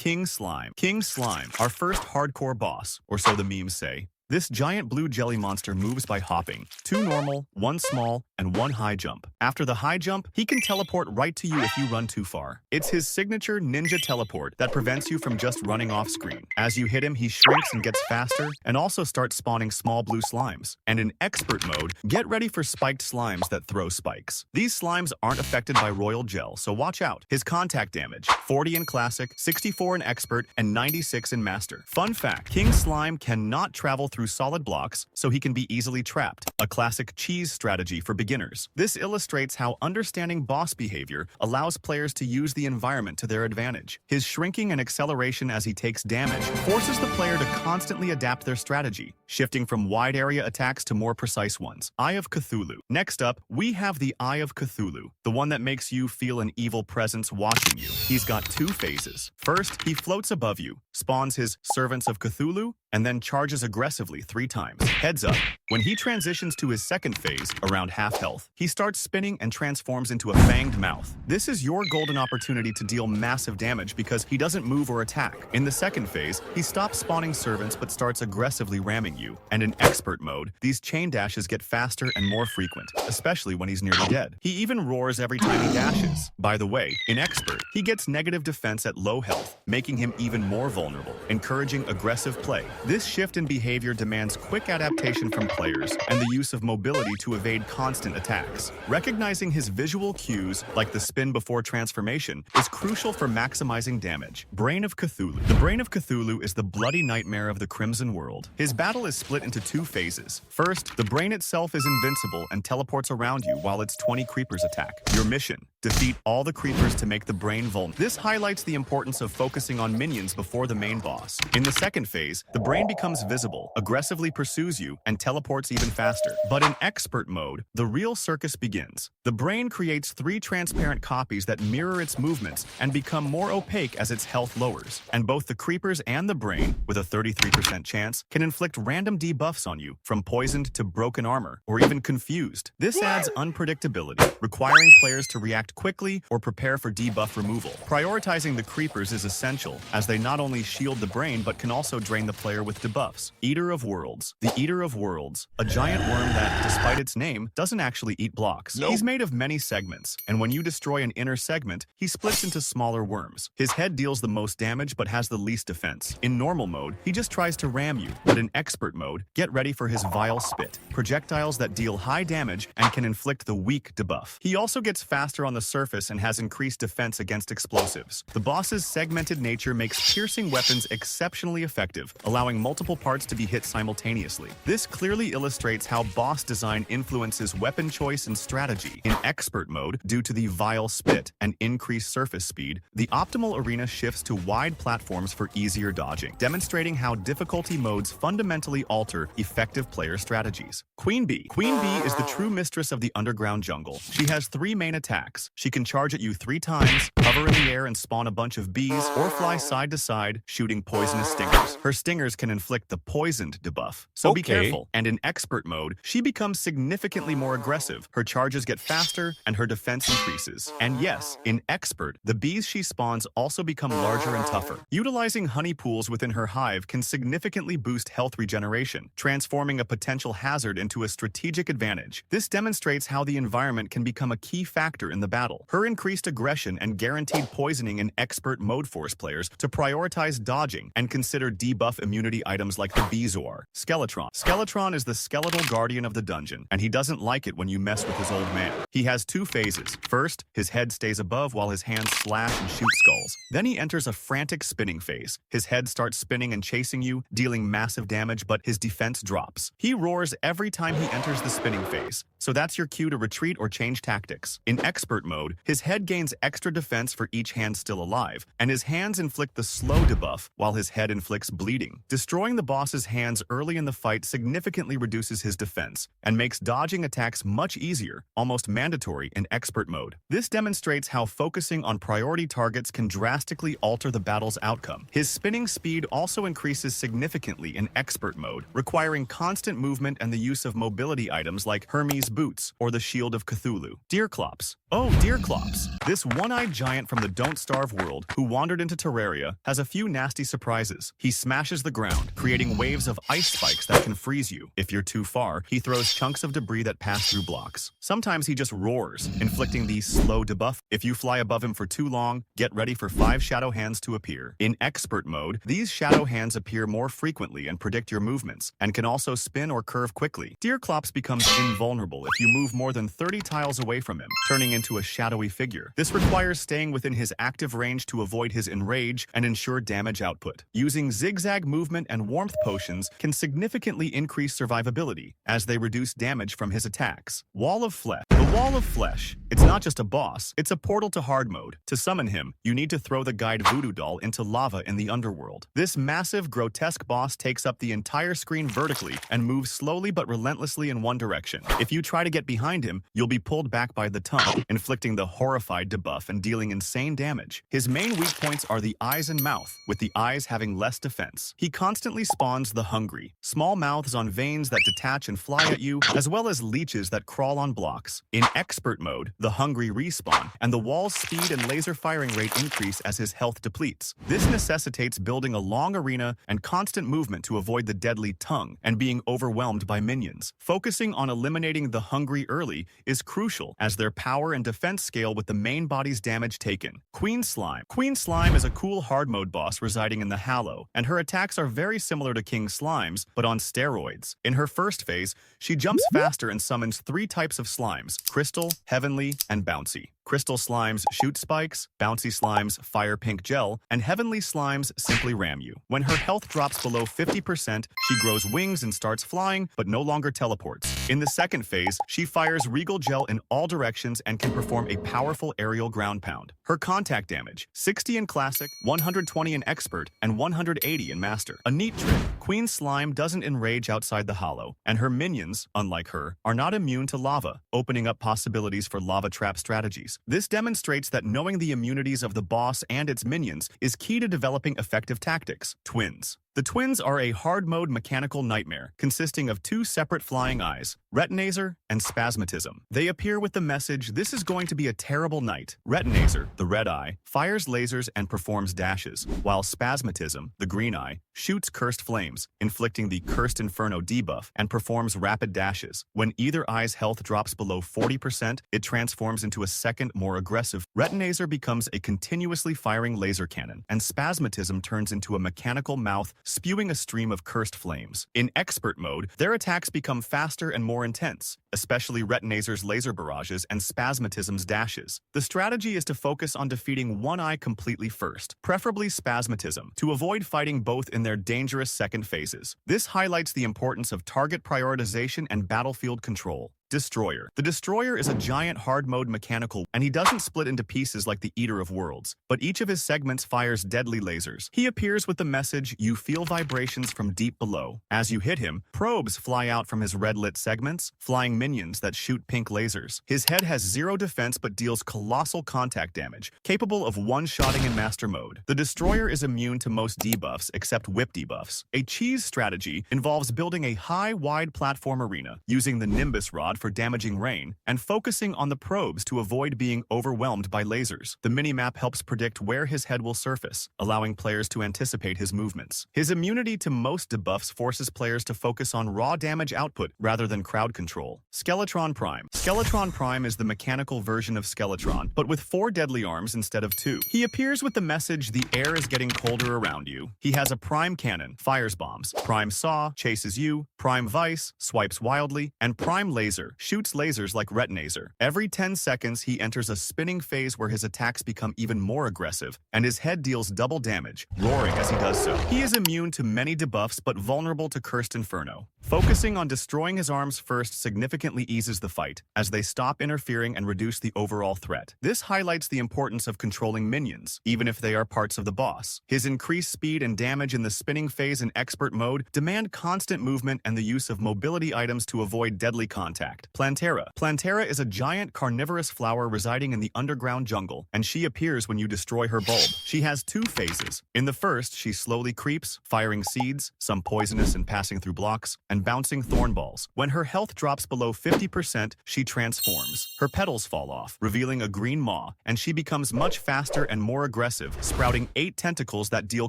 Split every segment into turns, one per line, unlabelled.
King Slime. King Slime, our first hardcore boss, or so the memes say. This giant blue jelly monster moves by hopping. 2 normal, 1 small, and 1 high jump. After the high jump, he can teleport right to you if you run too far. It's his signature ninja teleport that prevents you from just running off screen. As you hit him, he shrinks and gets faster, and also starts spawning small blue slimes. And in expert mode, get ready for spiked slimes that throw spikes. These slimes aren't affected by royal gel, so watch out. His contact damage, 40 in classic, 64 in expert, and 96 in master. Fun fact, King Slime cannot travel through solid blocks, so he can be easily trapped, a classic cheese strategy for beginners. This illustrates how understanding boss behavior allows players to use the environment to their advantage. His shrinking and acceleration as he takes damage forces the player to constantly adapt their strategy, shifting from wide area attacks to more precise ones. Eye of Cthulhu. Next up, we have the Eye of Cthulhu, the one that makes you feel an evil presence watching you. He's got 2 phases. First, he floats above you, spawns his Servants of Cthulhu, and then charges aggressively 3 times. Heads up, when he transitions to his second phase, around half health, he starts spinning and transforms into a fanged mouth. This is your golden opportunity to deal massive damage because he doesn't move or attack. In the second phase, he stops spawning servants but starts aggressively ramming you. And in expert mode, these chain dashes get faster and more frequent, especially when he's nearly dead. He even roars every time he dashes. By the way, in expert, he gets negative defense at low health, making him even more vulnerable, encouraging aggressive play. This shift in behavior demands quick adaptation from players and the use of mobility to evade constant attacks. Recognizing his visual cues, like the spin before transformation, is crucial for maximizing damage. Brain of Cthulhu. The Brain of Cthulhu is the bloody nightmare of the Crimson World. His battle is split into 2 phases. First, the brain itself is invincible and teleports around you while its 20 creepers attack. Your mission: defeat all the creepers to make the brain vulnerable. This highlights the importance of focusing on minions before the main boss. In the second phase, the brain becomes visible, aggressively pursues you, and teleports even faster. But in expert mode, the real circus begins. The brain creates 3 transparent copies that mirror its movements and become more opaque as its health lowers. And both the creepers and the brain, with a 33% chance, can inflict random debuffs on you, from poisoned to broken armor, or even confused. This adds unpredictability, requiring players to react quickly or prepare for debuff removal. Prioritizing the creepers is essential, as they not only shield the brain but can also drain the player with debuffs. Eater of Worlds. The Eater of Worlds, a giant worm that, despite its name, doesn't actually eat blocks. Nope. He's made of many segments, and when you destroy an inner segment, he splits into smaller worms. His head deals the most damage but has the least defense. In normal mode, he just tries to ram you, but in expert mode, get ready for his vile spit. Projectiles that deal high damage and can inflict the weak debuff. He also gets faster on the surface and has increased defense against explosives. The boss's segmented nature makes piercing weapons exceptionally effective, allowing multiple parts to be hit simultaneously. This clearly illustrates how boss design influences weapon choice and strategy. In expert mode, due to the vile spit and increased surface speed, the optimal arena shifts to wide platforms for easier dodging, demonstrating how difficulty modes fundamentally alter effective player strategies. Queen Bee. Queen Bee is the true mistress of the underground jungle. She has 3 main attacks. She can charge at you 3 times, hover in the air and spawn a bunch of bees, or fly side to side, shooting poisonous stingers. Her stingers can inflict the poisoned debuff, so be careful. And in expert mode, she becomes significantly more aggressive. Her charges get faster, and her defense increases. And yes, in expert, the bees she spawns also become larger and tougher. Utilizing honey pools within her hive can significantly boost health regeneration, transforming a potential hazard into a strategic advantage. This demonstrates how the environment can become a key factor in the battle. Her increased aggression and guaranteed poisoning in expert mode force players to prioritize dodging and consider debuff immunity items like the Bezoar. Skeletron. Skeletron is the skeletal guardian of the dungeon, and he doesn't like it when you mess with his old man. He has 2 phases. First, his head stays above while his hands slash and shoot skulls. Then he enters a frantic spinning phase. His head starts spinning and chasing you, dealing massive damage, but his defense drops. He roars every time he enters the spinning phase, so that's your cue to retreat or change tactics. In expert mode, his head gains extra defense for each hand still alive, and his hands inflict the slow debuff while his head inflicts bleeding. Destroying the boss's hands early in the fight significantly reduces his defense and makes dodging attacks much easier, almost mandatory in expert mode. This demonstrates how focusing on priority targets can drastically alter the battle's outcome. His spinning speed also increases significantly in expert mode, requiring constant movement and the use of mobility items like Hermes' boots or the Shield of Cthulhu. Deerclops. Oh, Deerclops. This one-eyed giant from the Don't Starve world who wandered into Terraria has a few nasty surprises. He smashes the ground, creating waves of ice spikes that can freeze you. If you're too far, he throws chunks of debris that pass through blocks. Sometimes he just roars, inflicting the slow debuff. If you fly above him for too long, get ready for 5 shadow hands to appear. In expert mode, these shadow hands appear more frequently and predict your movements, and can also spin or curve quickly. Deerclops becomes invulnerable if you move more than 30 tiles away from him, turning into a shadowy figure. This requires staying within his active range to avoid his enrage and ensure damage output. Using zigzag movement and warmth potions can significantly increase survivability, as they reduce damage from his attacks. Wall of Flesh. The Wall of Flesh. It's not just a boss, it's a portal to hard mode. To summon him, you need to throw the guide Voodoo Doll into lava in the underworld. This massive, grotesque boss takes up the entire screen vertically and moves slowly but relentlessly in one direction. If you try to get behind him, you'll be pulled back by the tongue, inflicting the horrified debuff and dealing insane damage. His main weak points are the eyes and mouth, with the eyes having less defense. He constantly spawns the hungry, small mouths on veins that detach and fly at you, as well as leeches that crawl on blocks. In expert mode, the hungry respawn, and the wall's speed and laser firing rate increase as his health depletes. This necessitates building a long arena and constant movement to avoid the deadly tongue and being overwhelmed by minions. Focusing on eliminating the hungry early is crucial, as their power and defense scale with the main body's damage taken. Queen Slime. Queen Slime is a cool hard mode boss residing in the Hallow, and her attacks are very similar to King Slime's, but on steroids. In her first phase, she jumps faster and summons 3 types of slimes: Crystal, Heavenly, and Bouncy. Crystal slimes shoot spikes, bouncy slimes fire pink gel, and heavenly slimes simply ram you. When her health drops below 50%, she grows wings and starts flying, but no longer teleports. In the second phase, she fires regal gel in all directions and can perform a powerful aerial ground pound. Her contact damage: 60 in Classic, 120 in Expert, and 180 in Master. A neat trick: Queen Slime doesn't enrage outside the Hollow, and her minions, unlike her, are not immune to lava, opening up possibilities for lava trap strategies. This demonstrates that knowing the immunities of the boss and its minions is key to developing effective tactics. Twins. The twins are a hard-mode mechanical nightmare, consisting of 2 separate flying eyes, Retinazer and Spasmatism. They appear with the message, "This is going to be a terrible night." Retinazer, the red eye, fires lasers and performs dashes, while Spasmatism, the green eye, shoots cursed flames, inflicting the Cursed Inferno debuff, and performs rapid dashes. When either eye's health drops below 40%, it transforms into a second, more aggressive. Retinazer becomes a continuously firing laser cannon, and Spasmatism turns into a mechanical mouth, spewing a stream of cursed flames. In expert mode, their attacks become faster and more intense, especially Retinazer's laser barrages and Spasmatism's dashes. The strategy is to focus on defeating one eye completely first, preferably Spasmatism, to avoid fighting both in their dangerous second phases. This highlights the importance of target prioritization and battlefield control. Destroyer. The Destroyer is a giant hard-mode mechanical, and he doesn't split into pieces like the Eater of Worlds, but each of his segments fires deadly lasers. He appears with the message, "You feel vibrations from deep below." As you hit him, probes fly out from his red-lit segments, flying minions that shoot pink lasers. His head has 0 defense but deals colossal contact damage, capable of one-shotting in Master Mode. The Destroyer is immune to most debuffs except whip debuffs. A cheese strategy involves building a high, wide platform arena, using the Nimbus Rod for damaging rain, and focusing on the probes to avoid being overwhelmed by lasers. The minimap helps predict where his head will surface, allowing players to anticipate his movements. His immunity to most debuffs forces players to focus on raw damage output rather than crowd control. Skeletron Prime. Skeletron Prime is the mechanical version of Skeletron, but with 4 deadly arms instead of 2. He appears with the message, "The air is getting colder around you." He has a Prime Cannon, fires bombs. Prime Saw chases you. Prime Vice swipes wildly, and Prime Laser shoots lasers like Retinazer. Every 10 seconds, he enters a spinning phase where his attacks become even more aggressive, and his head deals double damage, roaring as he does so. He is immune to many debuffs but vulnerable to Cursed Inferno. Focusing on destroying his arms first significantly eases the fight, as they stop interfering and reduce the overall threat. This highlights the importance of controlling minions, even if they are parts of the boss. His increased speed and damage in the spinning phase in expert mode demand constant movement and the use of mobility items to avoid deadly contact. fact. Plantara. Plantara is a giant carnivorous flower residing in the underground jungle, and she appears when you destroy her bulb. She has 2 phases. In the first, she slowly creeps, firing seeds, some poisonous and passing through blocks, and bouncing thorn balls. When her health drops below 50%, she transforms. Her petals fall off, revealing a green maw, and she becomes much faster and more aggressive, sprouting 8 tentacles that deal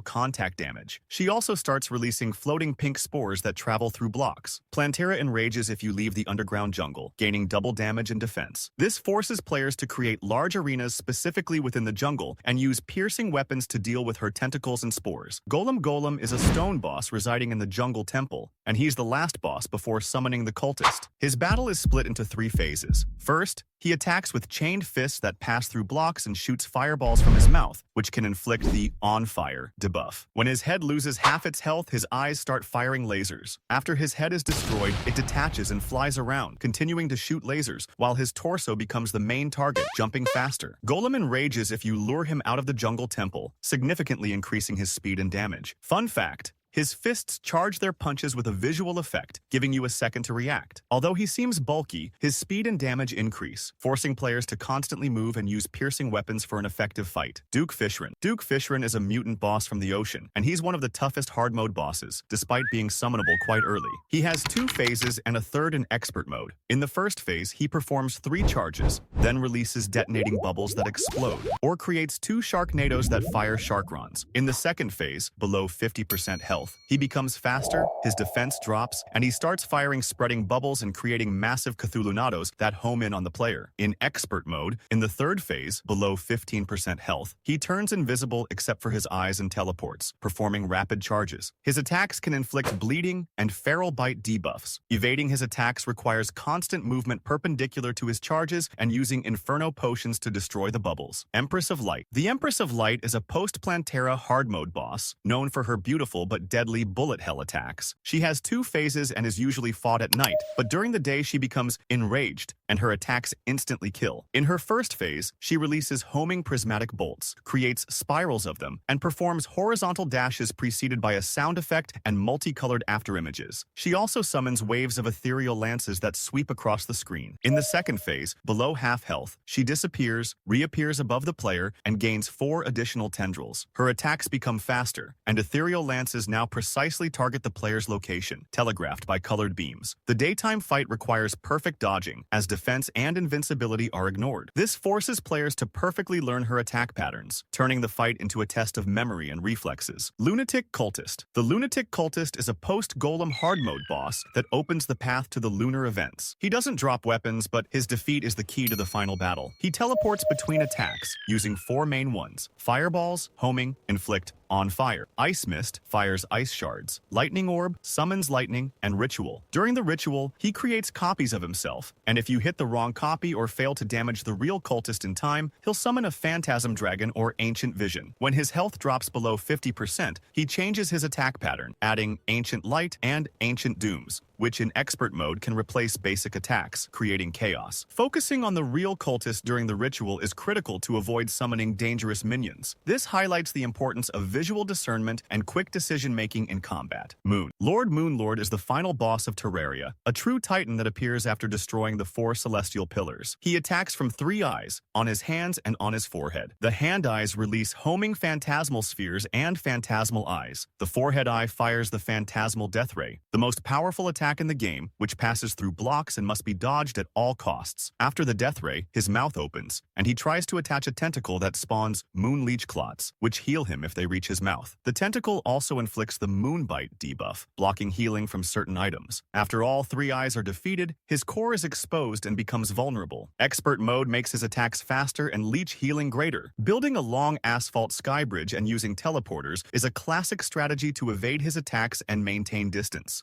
contact damage. She also starts releasing floating pink spores that travel through blocks. Plantara enrages if you leave the underground jungle, gaining double damage and defense. This forces players to create large arenas specifically within the jungle and use piercing weapons to deal with her tentacles and spores. Golem is a stone boss residing in the jungle temple, and he's the last boss before summoning the cultist. His battle is split into 3 phases. First, he attacks with chained fists that pass through blocks and shoots fireballs from his mouth, which can inflict the on fire debuff. When his head loses half its health, his eyes start firing lasers. After his head is destroyed, it detaches and flies around, continuing to shoot lasers, while his torso becomes the main target, jumping faster. Golem enrages if you lure him out of the jungle temple, significantly increasing his speed and damage. Fun fact: his fists charge their punches with a visual effect, giving you a second to react. Although he seems bulky, his speed and damage increase, forcing players to constantly move and use piercing weapons for an effective fight. Duke Fishran is a mutant boss from the ocean, and he's one of the toughest hard mode bosses, despite being summonable quite early. He has 2 phases and a third in expert mode. In the first phase, he performs 3 charges, then releases detonating bubbles that explode, or creates 2 Sharknadoes that fire Sharkrons. In the second phase, below 50% health, he becomes faster, his defense drops, and he starts firing spreading bubbles and creating massive Cthulhunados that home in on the player. In expert mode, in the third phase, below 15% health, he turns invisible except for his eyes and teleports, performing rapid charges. His attacks can inflict bleeding and feral bite debuffs. Evading his attacks requires constant movement perpendicular to his charges and using inferno potions to destroy the bubbles. Empress of Light. The Empress of Light is a post-Plantara hard mode boss, known for her beautiful but deadly bullet hell attacks. She has 2 phases and is usually fought at night, but during the day she becomes enraged, and her attacks instantly kill. In her first phase, she releases homing prismatic bolts, creates spirals of them, and performs horizontal dashes preceded by a sound effect and multicolored afterimages. She also summons waves of ethereal lances that sweep across the screen. In the second phase, below half health, she disappears, reappears above the player, and gains 4 additional tendrils. Her attacks become faster, and ethereal lances now precisely target the player's location, telegraphed by colored beams. The daytime fight requires perfect dodging, as defense and invincibility are ignored. This forces players to perfectly learn her attack patterns, turning the fight into a test of memory and reflexes. Lunatic Cultist. The Lunatic Cultist is a post-Golem hard mode boss that opens the path to the lunar events. He doesn't drop weapons, but his defeat is the key to the final battle. He teleports between attacks, using 4 main ones: fireballs, homing, inflict, on fire. Ice Mist fires ice shards. Lightning Orb summons lightning, and Ritual. During the ritual, he creates copies of himself, and if you hit the wrong copy or fail to damage the real cultist in time, he'll summon a phantasm dragon or ancient vision. When his health drops below 50%, he changes his attack pattern, adding Ancient Light and Ancient Dooms, which in expert mode can replace basic attacks, creating chaos. Focusing on the real cultist during the ritual is critical to avoid summoning dangerous minions. This highlights the importance of visual discernment and quick decision-making in combat. Moonlord is the final boss of Terraria, a true titan that appears after destroying the 4 celestial pillars. He attacks from 3 eyes, on his hands and on his forehead. The hand eyes release homing phantasmal spheres and phantasmal eyes. The forehead eye fires the phantasmal death ray, the most powerful attack in the game, which passes through blocks and must be dodged at all costs. After the death ray, his mouth opens, and he tries to attach a tentacle that spawns moon leech clots, which heal him if they reach his mouth. The tentacle also inflicts the moonbite debuff, blocking healing from certain items. After all 3 eyes are defeated, his core is exposed and becomes vulnerable. Expert mode makes his attacks faster and leech healing greater. Building a long asphalt sky bridge and using teleporters is a classic strategy to evade his attacks and maintain distance.